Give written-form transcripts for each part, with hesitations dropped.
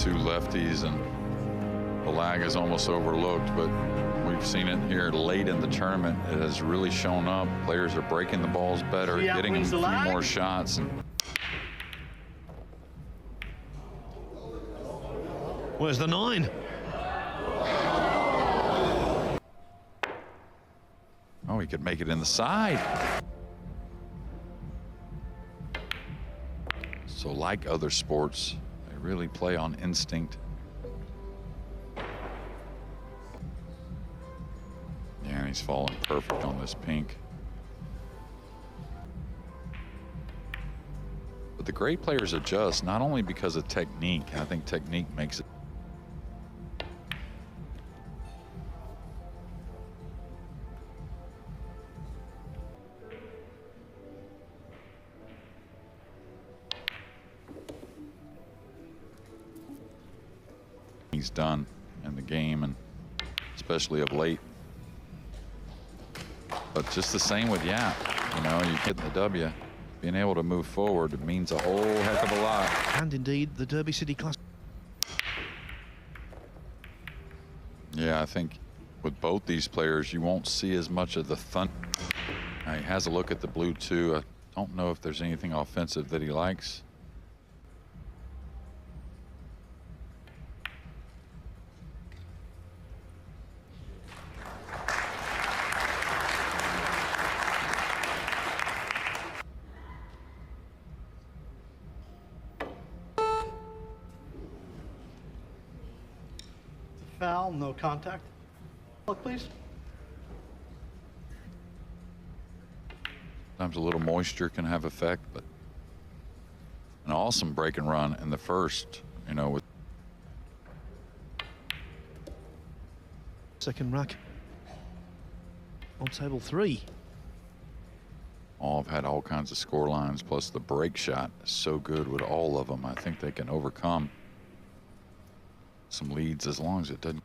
two lefties, and the lag is almost overlooked, but we've seen it here late in the tournament. It has really shown up. Players are breaking the balls better, getting them a few more shots. Where's the 9? Oh, he could make it in the side. So like other sports, they really play on instinct. Yeah, and he's falling perfect on this pink. But the great players adjust, not only because of technique. I think technique makes it. He's done in the game, and especially of late. But just the same with Yapp, you know, you hit the W, being able to move forward, it means a whole heck of a lot. And indeed, the Derby City Classic. Yeah, I think with both these players, you won't see as much of the thunder. He has a look at the blue too. I don't know if there's anything offensive that he likes. Foul, no contact. Look, please. Sometimes a little moisture can have effect, but an awesome break and run in the first, you know, with Second rack on table 3. all have had all kinds of score lines, plus the break shot is so good with all of them. I think they can overcome some leads as long as it doesn't.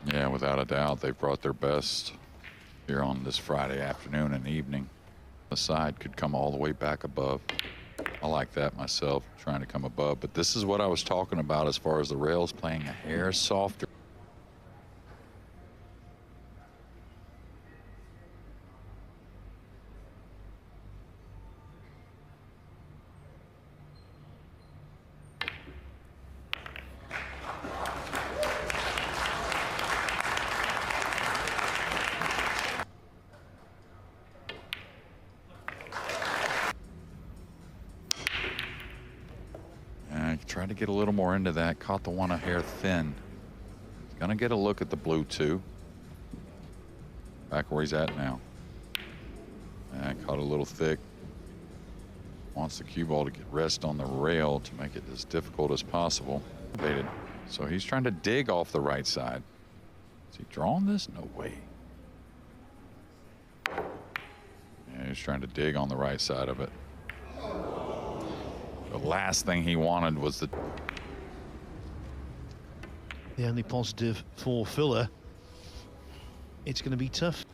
Yeah, without a doubt, they've brought their best here on this Friday afternoon and evening. The side could come all the way back above. I like that myself, trying to come above. But this is what I was talking about as far as the rails playing a hair softer. Tried to get a little more into that, caught the one a hair thin. He's gonna get a look at the blue too. Back where he's at now. And caught a little thick. Wants the cue ball to get rest on the rail to make it as difficult as possible. So he's trying to dig off the right side. Is he drawing this? No way. Yeah, he's trying to dig on the right side of it. The last thing he wanted was the only positive for Filler. It's going to be tough.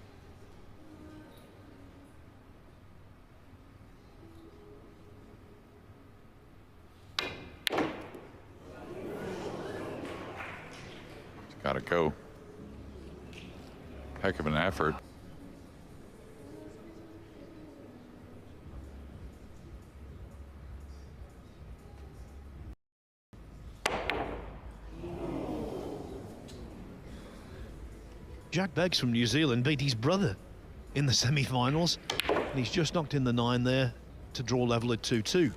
Gotta go. Heck of an effort. Jack Beggs from New Zealand beat his brother in the semi-finals, and he's just knocked in the 9 there to draw level at 2-2.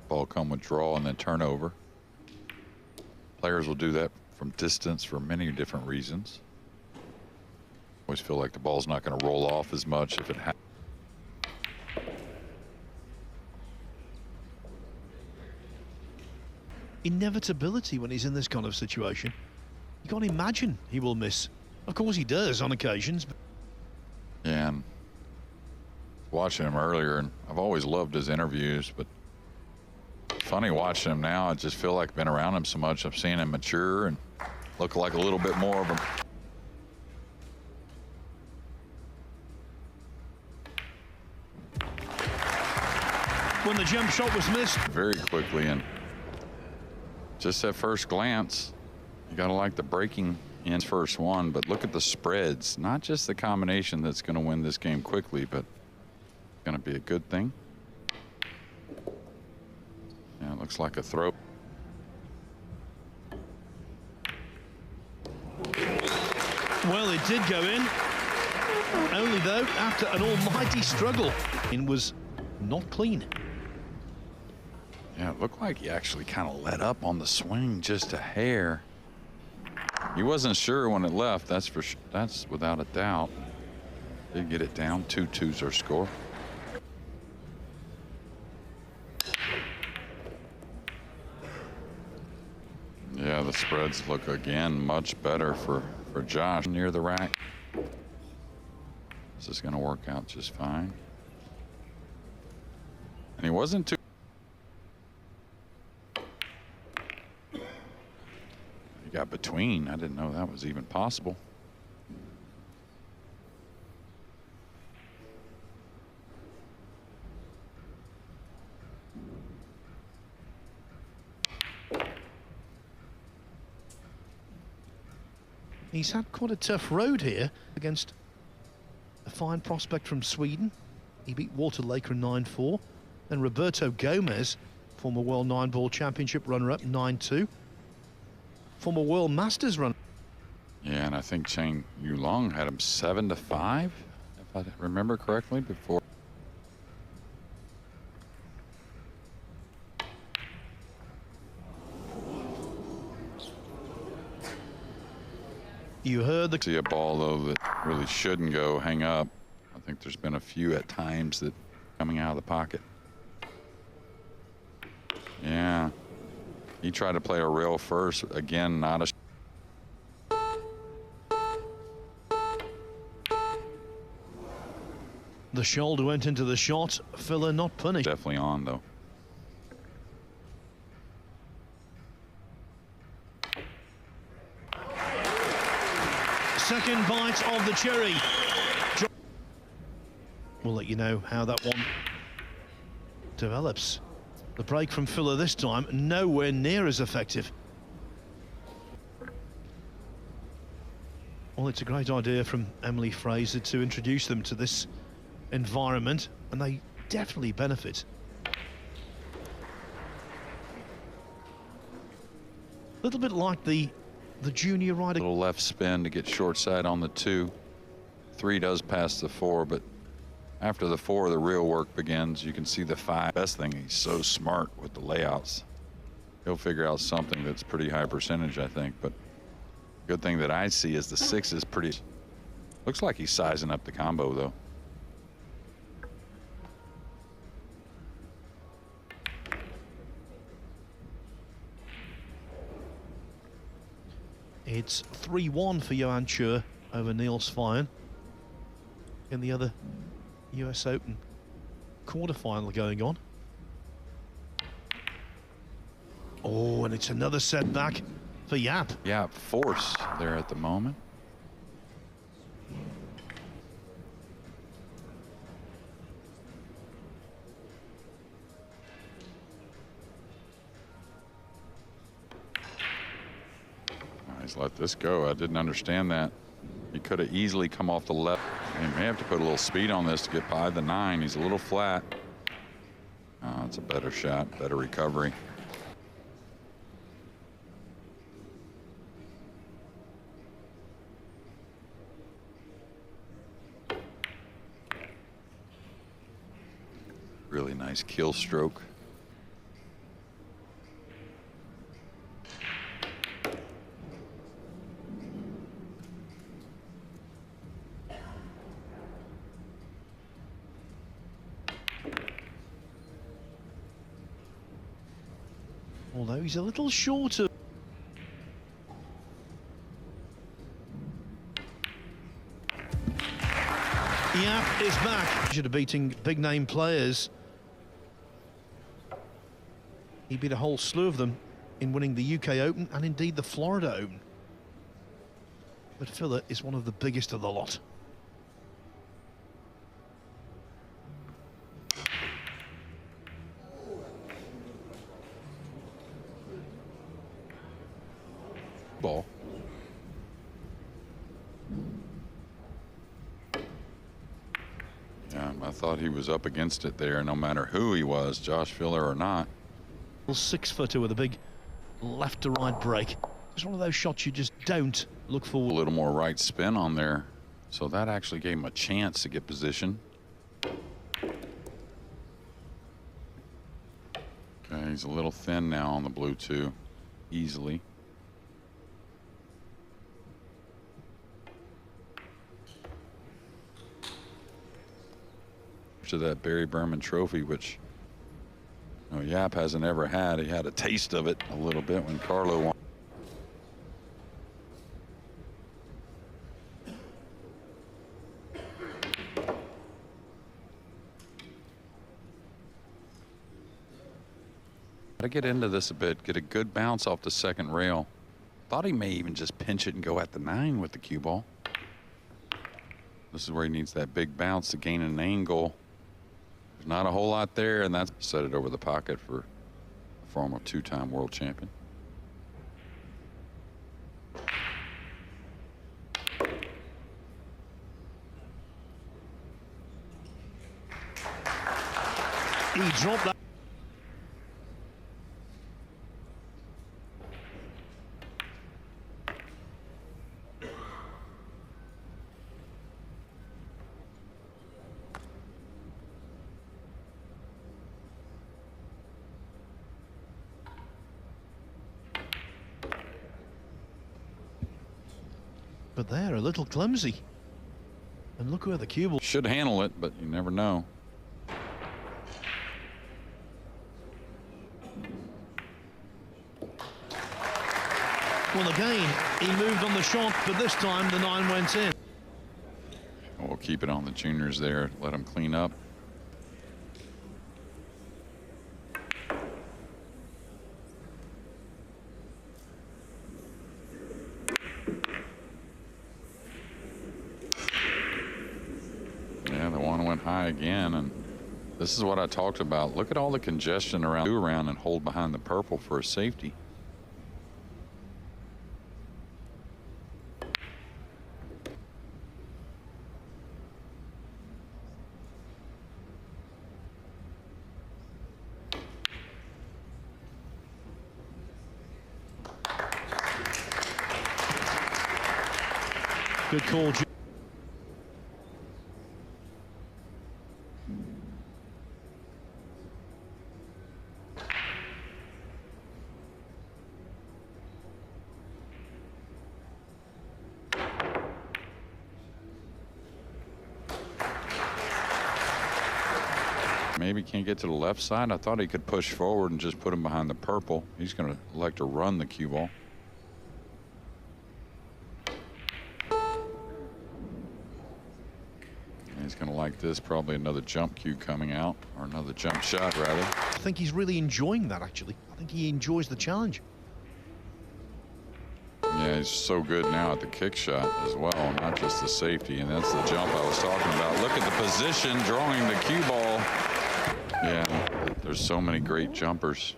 Ball come with draw and then turnover. Players will do that from distance for many different reasons. Always feel like the ball's not going to roll off as much if it happens. Inevitability when he's in this kind of situation. You can't imagine he will miss. Of course he does on occasions. Yeah, and watching him earlier, and I've always loved his interviews, but funny watching him now. I just feel like I've been around him so much. I'm seeing him mature and look like a little bit more of him. when the jump shot was missed. Very quickly, and just at first glance, you gotta like the breaking in first one, but look at the spreads. Not just the combination that's gonna win this game quickly, but gonna be a good thing. Yeah, it looks like a throw. Well, it did go in. Only though, after an almighty struggle, it was not clean. Yeah, it looked like he actually kind of let up on the swing just a hair. He wasn't sure when it left. That's for sure. That's without a doubt. Did get it down. 2-2's our score. Yeah, the spreads look again much better for Josh near the rack. This is going to work out just fine. And he wasn't too. He got between. I didn't know that was even possible. He's had quite a tough road here against a fine prospect from Sweden. He beat Walter Laker in 9-4. Then Roberto Gomez, former World 9-Ball Championship runner-up, 9-2. Former World Masters runner. Yeah, and I think Cheng Yulong had him 7-5, if I remember correctly, before. You heard the... See a ball, though, that really shouldn't go hang up. I think there's been a few at times that coming out of the pocket. Yeah. He tried to play a rail first. Again, not a... The shoulder went into the shot. Filler not punished. Definitely on, though. Second bite of the cherry. We'll let you know how that one develops. The break from Filler this time, nowhere near as effective. Well, it's a great idea from Emily Fraser to introduce them to this environment, and they definitely benefit. A little bit like the junior rider. Little left spin to get short side on the 2. 3 does pass the 4, but after the 4, the real work begins. You can see the 5. Best thing, he's so smart with the layouts. He'll figure out something that's pretty high percentage, I think. But good thing that I see is the 6 is pretty. Looks like he's sizing up the combo, though. It's 3-1 for Johan Chur over Niels Fine in the other US Open quarterfinal going on. Oh, and it's another setback for Yapp. Yeah, force there at the moment. He's let this go. I didn't understand that. He could have easily come off the left. He may have to put a little speed on this to get by the 9. He's a little flat. Oh, it's a better shot, better recovery. Really nice kill stroke. Although he's a little shorter. Yapp is back. Should have beating big name players. He beat a whole slew of them in winning the UK Open and indeed the Florida Open. But Filler is one of the biggest of the lot. ball. Yeah, I thought he was up against it there, no matter who he was, JoshuaFiller or not. 6-footer with a big left to right break. It's one of those shots you just don't look A for. little more right spin on there, so that actually gave him a chance to get position. Okay, he's a little thin now on the blue too, easily. To that Barry Berman trophy, which Yapp hasn't ever had. He had a taste of it a little bit when Carlo won. Gotta get into this a bit, get a good bounce off the second rail. Thought he may even just pinch it and go at the 9 with the cue ball. This is where he needs that big bounce to gain an angle. There's not a whole lot there, and that's set it over the pocket for a former 2-time world champion. He dropped that. But they're a little clumsy. And look where the cue ball. Should handle it, but you never know. Well, again, he moved on the shot, but this time the 9 went in. We'll keep it on the juniors there, let them clean up. Yeah, the one went high again, and this is what I talked about. Look at all the congestion around and hold behind the purple for a safety. Good call. Maybe can't get to the left side. I thought he could push forward and just put him behind the purple. He's going to elect to run the cue ball. He's going to like this, probably another jump cue coming out, or another jump shot, rather. I think he's really enjoying that, actually. I think he enjoys the challenge. Yeah, he's so good now at the kick shot as well, not just the safety, and that's the jump I was talking about. Look at the position, drawing the cue ball. Yeah, there's so many great jumpers.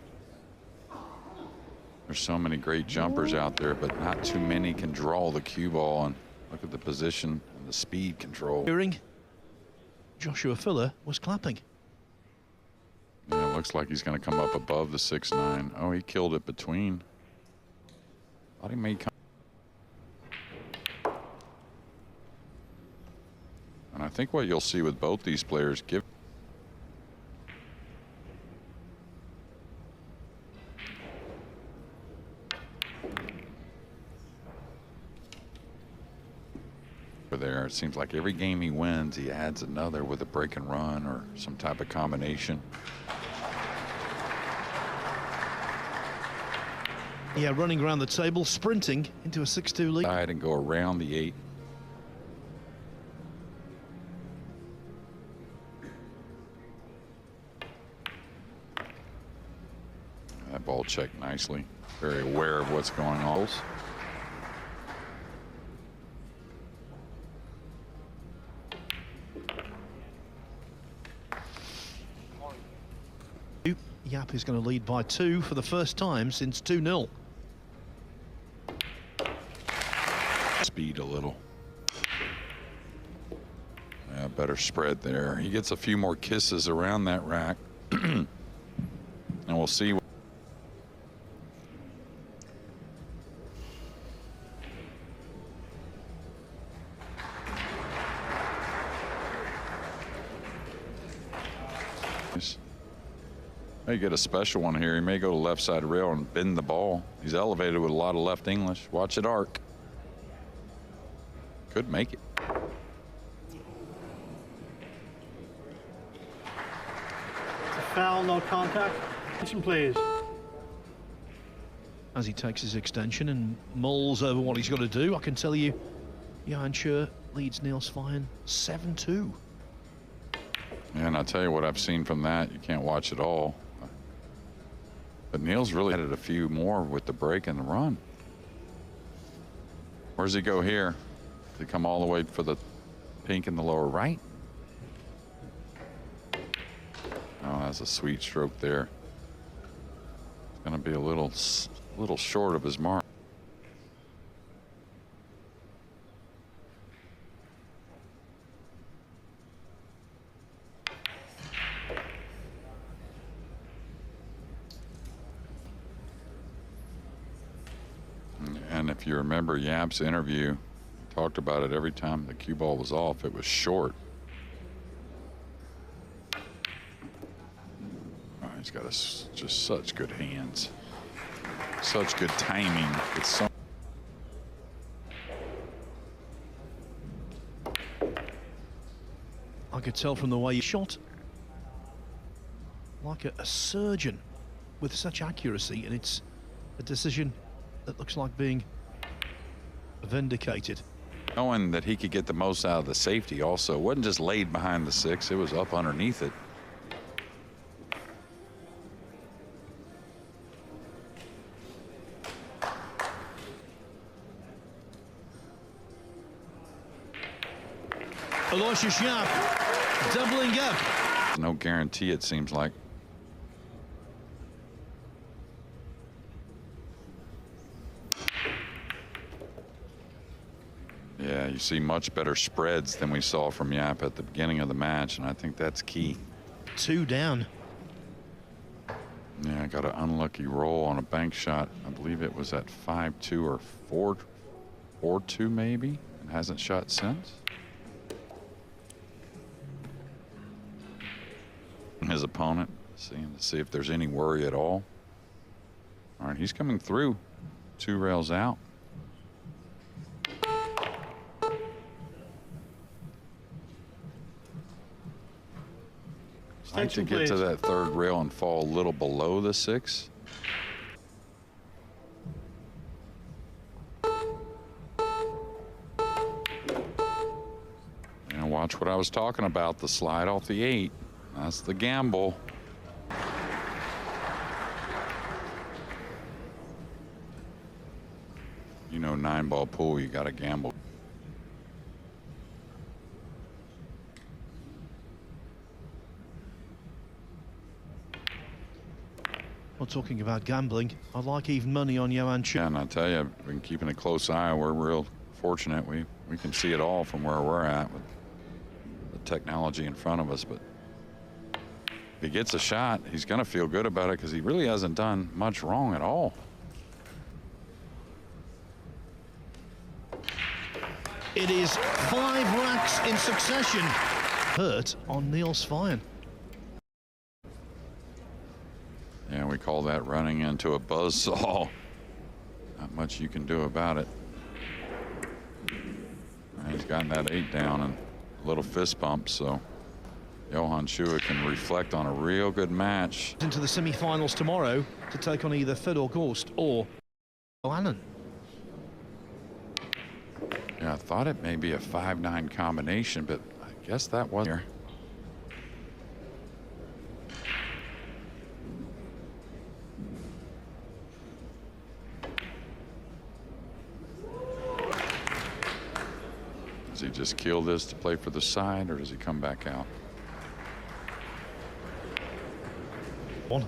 There's so many great jumpers out there, but not too many can draw the cue ball, and look at the position and the speed control. Hearing JoshuaFiller was clapping. Yeah, it looks like he's going to come up above the 6-9. Oh, he killed it between. Thought he may come. And I think what you'll see with both these players, give. There, it seems like every game he wins, he adds another with a break and run or some type of combination. Yeah, running around the table, sprinting into a 6-2 lead. And go around the 8. That ball checked nicely. Very aware of what's going on. Yapp is going to lead by 2 for the first time since 2-0. speed a little. Yeah, better spread there. He gets a few more kisses around that rack. And we'll see. May get a special one here. He may go to left side rail and bend the ball. He's elevated with a lot of left English. Watch it arc. Could make it. It's a foul, no contact. Attention, please. As he takes his extension and mulls over what he's got to do, I can tell you, Johan Schur leads Niels Feijen 7-2. And I'll tell you what I've seen from that. You can't watch it all. But Niels really added a few more with the break and the run. Where does he go here? Does he come all the way for the pink in the lower right? Oh, that's a sweet stroke there. It's going to be a little short of his mark. And if you remember Yapp's interview, he talked about it every time the cue ball was off, it was short. Oh, he's got just such good hands, such good timing. It's so. I could tell from the way he shot, like a surgeon with such accuracy, and it's a decision that looks like being vindicated. Knowing that he could get the most out of the safety also. It wasn't just laid behind the six, it was up underneath it. Aloysius Yapp doubling up. No guarantee, it seems like. Yeah, you see much better spreads than we saw from Yapp at the beginning of the match, and I think that's key. 2 down. Yeah, I got an unlucky roll on a bank shot. I believe it was at 5-2 or 4-2 maybe, and hasn't shot since. His opponent, seeing to see if there's any worry at all. All right, he's coming through. 2 rails out. I like to get to that 3rd rail and fall a little below the 6. And watch what I was talking about, the slide off the 8. That's the gamble. You know, 9-ball pool, you got to gamble. Well, talking about gambling, I like even money on Johan Schur. Yeah, and I tell you, I've been keeping a close eye. We're real fortunate. We can see it all from where we're at with the technology in front of us. But if he gets a shot, he's going to feel good about it because he really hasn't done much wrong at all. It is 5 racks in succession. Hurt on Niels Feijen. Yeah, we call that running into a buzzsaw. Not much you can do about it. And he's gotten that 8 down and a little fist bump, so Johan Schur can reflect on a real good match. Into the semi-finals tomorrow to take on either Fedor Gorst or Allen. Yeah, I thought it may be a 5-9 combination, but I guess that wasn't here. Does he just kill this to play for the side, or does he come back out? One.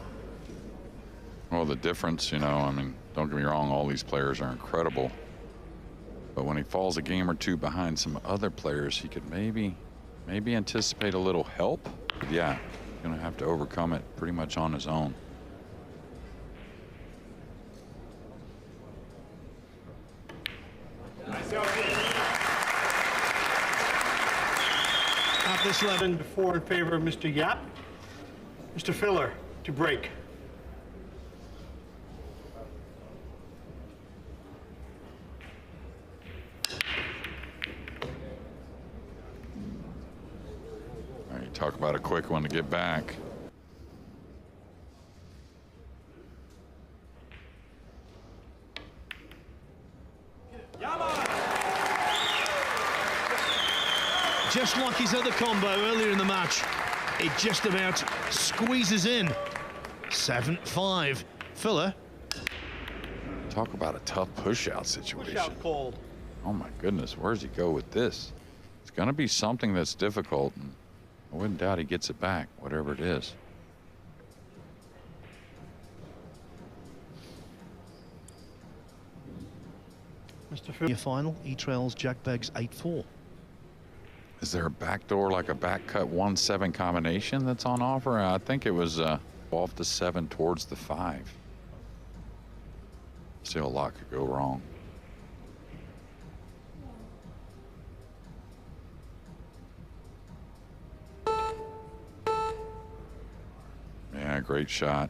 Well, the difference, you know, I mean, don't get me wrong, all these players are incredible. But when he falls a game or two behind some other players, he could maybe anticipate a little help. But yeah, gonna have to overcome it pretty much on his own. At this 11-4 in favor of Mr. Yapp. Mr. Filler to break. All right, talk about a quick one to get back. Just like his other combo earlier in the match, it just about squeezes in. 7-5. Filler. Talk about a tough push-out situation. Push out cold. Oh my goodness, where does he go with this? It's going to be something that's difficult, and I wouldn't doubt he gets it back, whatever it is. Mr. Filler. Your final, he trails Jack Beggs 8-4. Is there a backdoor, like a back cut 1-7 combination that's on offer? I think it was off the 7 towards the 5. Still a lot could go wrong. Yeah, great shot.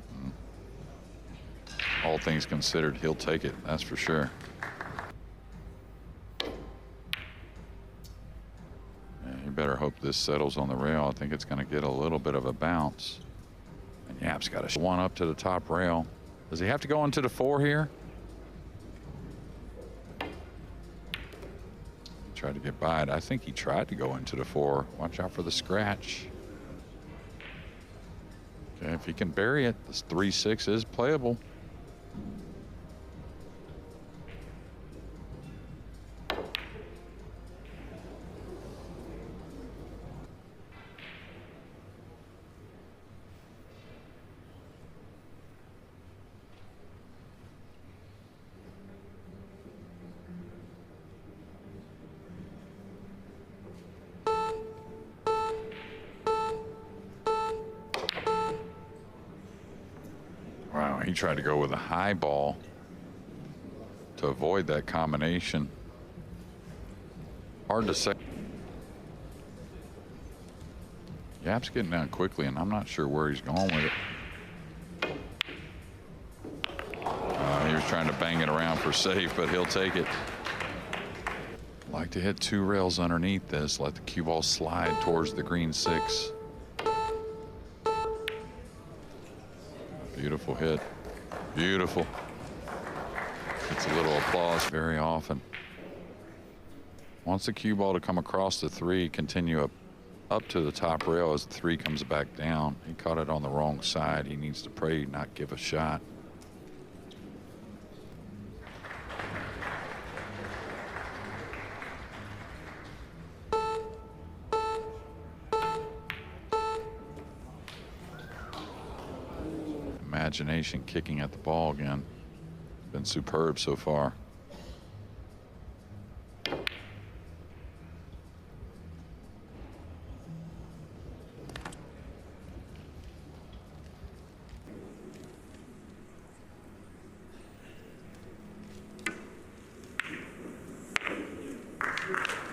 All things considered, he'll take it, that's for sure. You better hope this settles on the rail. I think it's going to get a little bit of a bounce. And Yapp's got a one up to the top rail. Does he have to go into the 4 here? Tried to get by it. I think he tried to go into the 4. Watch out for the scratch. Okay, if he can bury it, this 3-6 is playable. He tried to go with a high ball to avoid that combination. Hard to say. Yapp's getting down quickly, and I'm not sure where he's going with it. He was trying to bang it around for safe, but he'll take it. Like to hit 2 rails underneath this. Let the cue ball slide towards the green 6. Beautiful hit. Beautiful. Gets a little applause very often. Wants the cue ball to come across the 3, continue up to the top rail as the 3 comes back down. He caught it on the wrong side. He needs to pray, not give a shot. Imagination kicking at the ball again. Been superb so far.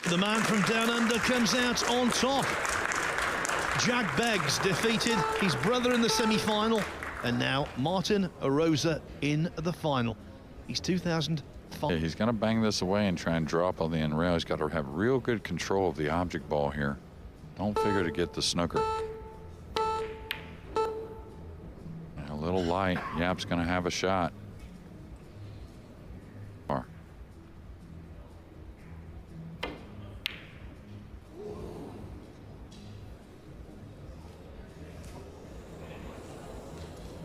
The man from down under comes out on top. Jack Beggs defeated his brother in the semi-final, and now Martin Arosa in the final. He's 2005. Yeah, he's going to bang this away and try and drop on the end rail. He's got to have real good control of the object ball here. Don't figure to get the snooker. A little light. Yapp's going to have a shot.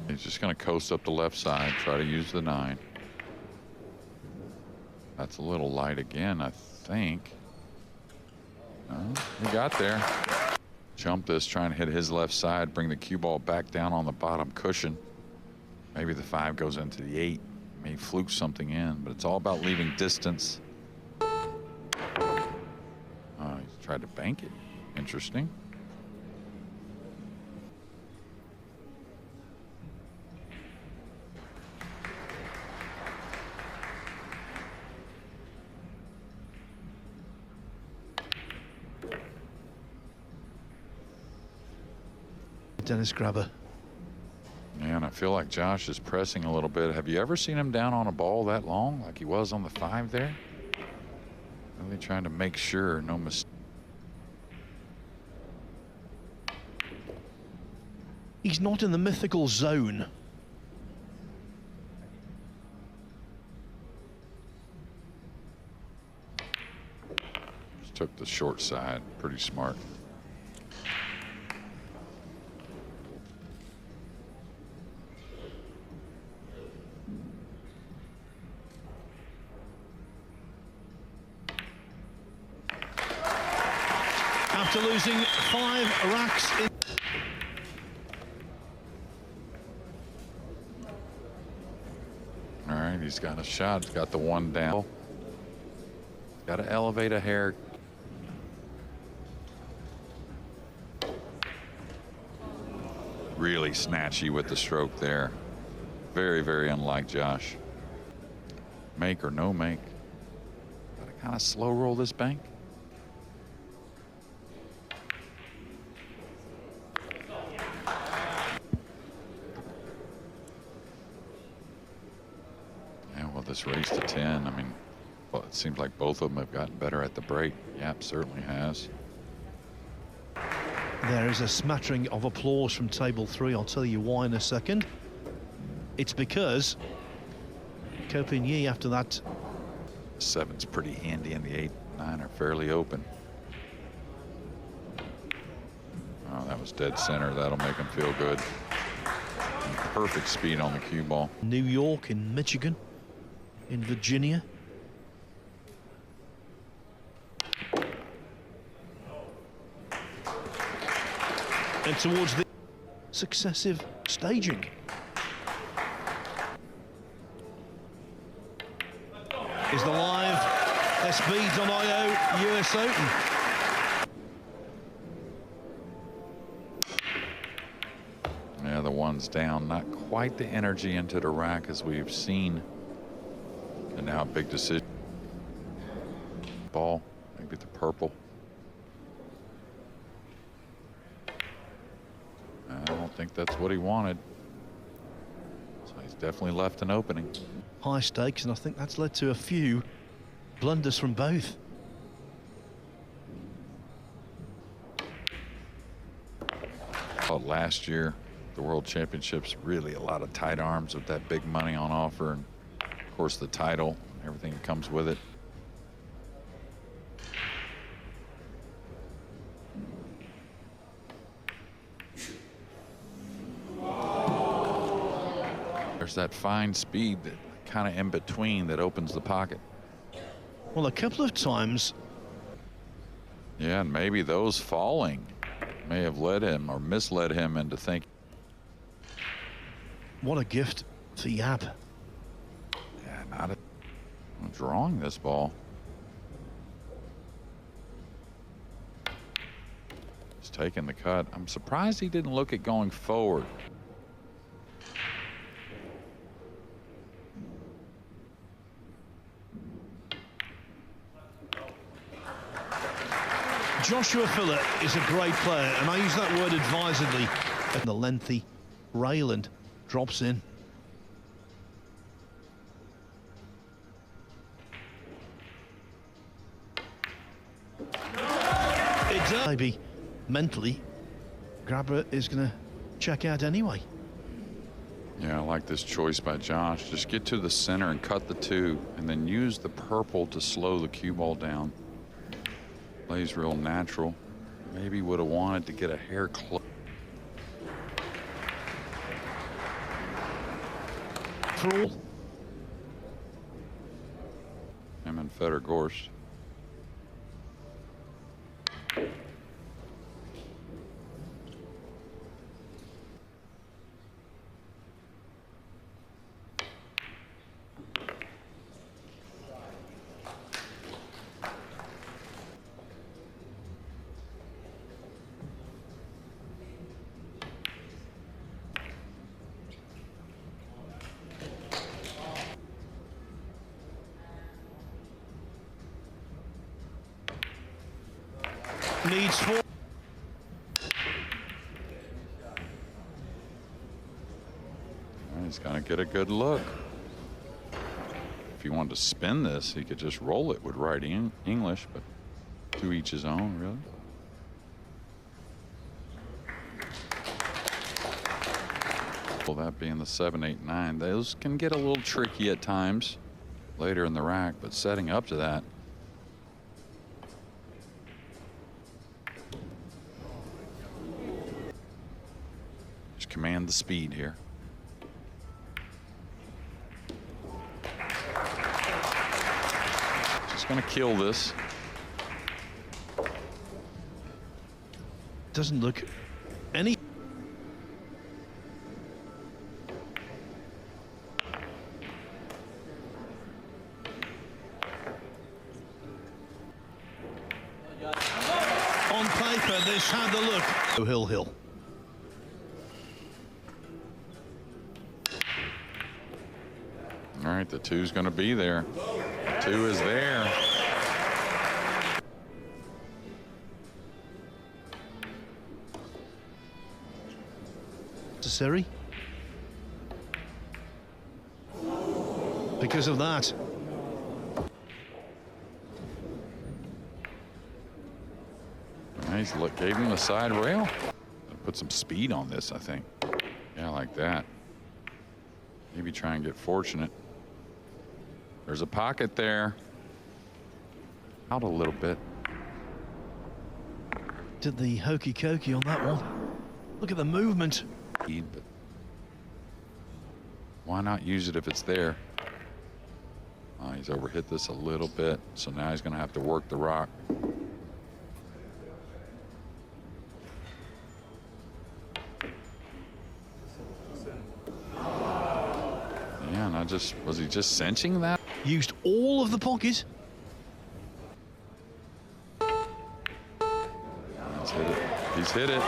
He's just going to coast up the left side, try to use the 9. That's a little light again, I think. He got there. Jump this, trying to hit his left side, bring the cue ball back down on the bottom cushion. Maybe the 5 goes into the 8. May fluke something in, but it's all about leaving distance. Tried to bank it. Interesting. Dennis grabber. Man, I feel like Josh is pressing a little bit. Have you ever seen him down on a ball that long, like he was on the 5 there? Really trying to make sure no mistake. He's not in the mythical zone. Just took the short side. Pretty smart. After losing 5 racks in... All right, he's got a shot. He's got the 1 down. Got to elevate a hair. Really snatchy with the stroke there. Very, very unlike Josh. Make or no make. Got to kind of slow roll this bank. This race to 10, I mean, well, it seems like both of them have gotten better at the break. Yapp certainly has. There is a smattering of applause from table 3. I'll tell you why in a second. It's because Copigny, after that... 7's pretty handy and the 8 and 9 are fairly open. Oh, that was dead center. That'll make him feel good. And perfect speed on the cue ball. New York, in Michigan, in Virginia. And towards the successive staging. Is the live SB.io US Open. Yeah, the 1's down. Not quite the energy into the rack as we've seen. And now a big decision. Ball, maybe the purple. I don't think that's what he wanted. So he's definitely left an opening. High stakes, and I think that's led to a few blunders from both. Thought last year, the World Championships, really a lot of tight arms with that big money on offer. And of course, the title, everything that comes with it. There's that fine speed that kind of in between that opens the pocket. Well, a couple of times. Yeah, and maybe those falling may have led him or misled him into thinking. What a gift for Yapp. Yeah, not a, I'm drawing this ball. He's taking the cut. I'm surprised he didn't look at going forward. JoshuaFiller is a great player, and I use that word advisedly. And the lengthy rail and drops in. It does. Maybe mentally, grabber is going to check out anyway. Yeah, I like this choice by Josh. Just get to the center and cut the 2, and then use the purple to slow the cue ball down. Plays real natural. Maybe would have wanted to get a hair close. Him and Feder Gorst. Leads 4. He's going to get a good look. If he wanted to spin this, he could just roll it with right English, but to each his own, really. Well, that being the 7, 8, 9, those can get a little tricky at times later in the rack, but setting up to that. Just command the speed here. Just gonna kill this. Doesn't look any. On paper, this had the look. Oh, Hill. All right, the 2's going to be there. 2 is there. Necessary. Because of that. Nice look, gave him the side rail. Put some speed on this, I think. Yeah, like that. Maybe try and get fortunate. There's a pocket there. Out a little bit. Did the hokey cokey on that one. Look at the movement. But why not use it if it's there? He's overhit this a little bit, so now he's going to have to work the rock. Yeah, and was he just cinching that? Used all of the pocket. He's hit it. He's hit it.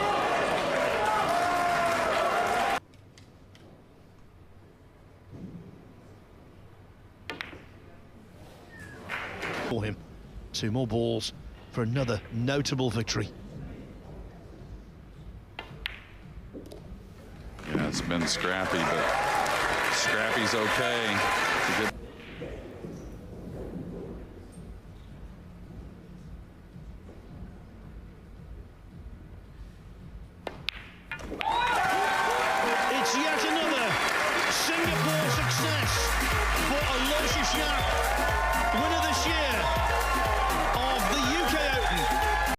For him. 2 more balls for another notable victory. Yeah, it's been scrappy, but scrappy's okay. It's a good. It's yet another Singapore success for Aloysius Yapp, winner this year